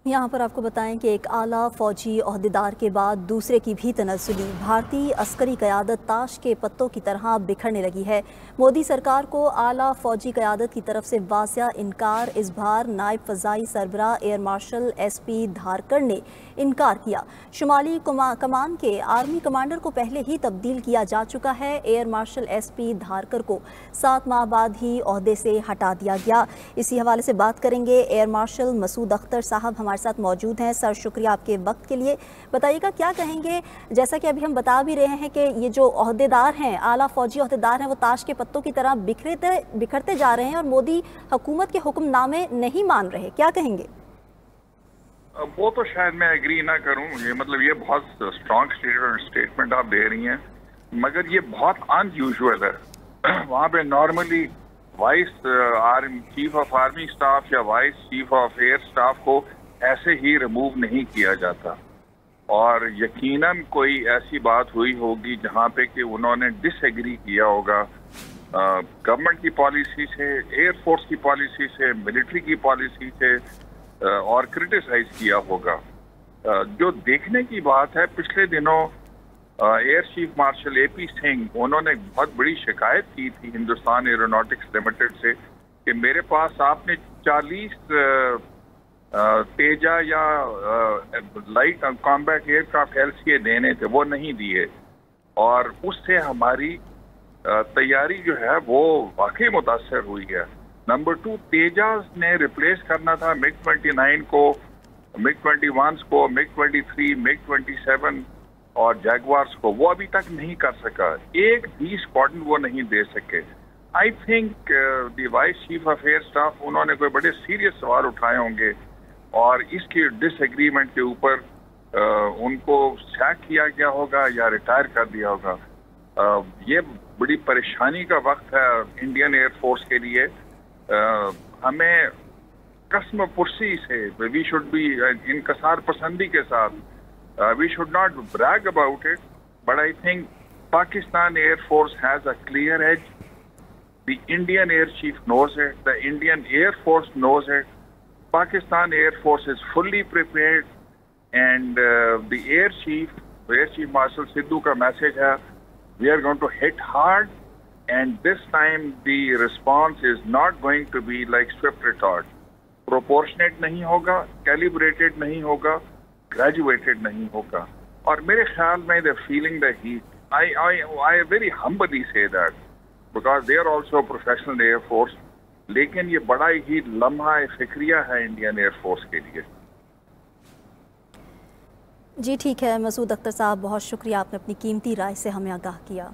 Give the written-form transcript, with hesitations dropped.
यहाँ पर आपको बताएं कि एक आला फौजी ओहदेदार के बाद दूसरे की भी तनज़्ज़ुली भारतीय अस्करी क़यादत ताश के पत्तों की तरह बिखरने लगी है। मोदी सरकार को आला फौजी क़यादत की तरफ से वाज़िया इनकार। इस बार नायब फ़ज़ाई सरबराह एयर मार्शल SP धारकर ने इनकार किया। शुमाली कमान के आर्मी कमांडर को पहले ही तब्दील किया जा चुका है। एयर मार्शल SP धारकर को 7 माह बाद ही ओहदे से हटा दिया गया। इसी हवाले से बात करेंगे। एयर मार्शल मसूद अख्तर साहब हमारे साथ मौजूद हैं। सर, शुक्रिया आपके वक्त के लिए। बताइएगा क्या कहेंगे, जैसा कि अभी हम बता भी रहे हैं कि ये जो ओहदेदार हैं, आला फौजी ओहदेदार हैं, वो ताश के पत्तों की तरह बिखरते जा रहे हैं और मोदी हुकूमत के हुक्मनामे नहीं मान रहे, क्या कहेंगे? वो तो शायद मैं एग्री ना करूं। ये मतलब ये बहुत स्ट्रॉन्ग स्टेटमेंट आप दे रही हैं, मगर ये बहुत अनयूजुअल है। वहाँ पे normally vice chief of army staff या vice chief of air staff को ऐसे ही रिमूव नहीं किया जाता, और यकीनन कोई ऐसी बात हुई होगी जहाँ पे कि उन्होंने डिसएग्री किया होगा गवर्नमेंट की पॉलिसी से, एयरफोर्स की पॉलिसी से, मिलिट्री की पॉलिसी से, और क्रिटिसाइज किया होगा। जो देखने की बात है, पिछले दिनों air chief marshal AP Singh, उन्होंने बहुत बड़ी शिकायत की थी हिंदुस्तान एरोनॉटिक्स लिमिटेड से कि मेरे पास आपने 40 तेजा या लाइट कॉम्बैट एयरक्राफ्ट LCA देने थे, वो नहीं दिए, और उससे हमारी तैयारी जो है वो वाकई मुतासर हुई है। नंबर 2, तेजास ने रिप्लेस करना था MiG-29 को, MiG-21 को, MiG-23, MiG-27 और जैगवार्स को, वो अभी तक नहीं कर सका। एक भी स्क्वाड्रन वो नहीं दे सके। I think the vice chief of air staff, उन्होंने कोई बड़े सीरियस सवाल उठाए होंगे और इसके डिसएग्रीमेंट के ऊपर उनको सैक किया गया होगा या रिटायर कर दिया होगा। ये बड़ी परेशानी का वक्त है इंडियन एयरफोर्स के लिए। हमें कसम पुरसी से, वी शुड बी इनकसार पसंदी के साथ, we should not brag about it, but I think Pakistan Air Force has a clear edge. The Indian Air Chief knows it. The Indian Air Force knows it. Pakistan Air Force is fully prepared, and the Air Chief Marshal Sidhu ka message hai, we are going to hit hard, and this time the response is not going to be like swift retort. Proportionate नहीं होगा, calibrated नहीं होगा, graduated नहीं होगा। और मेरे ख्याल में the feeling that I very humbly say that because they are also professional air force, लेकिन ये बड़ा ही लम्हा फिक्रिया है इंडियन एयर फोर्स के लिए। जी ठीक है मसूद अख्तर साहब, बहुत शुक्रिया, आपने अपनी कीमती राय से हमें आगाह किया।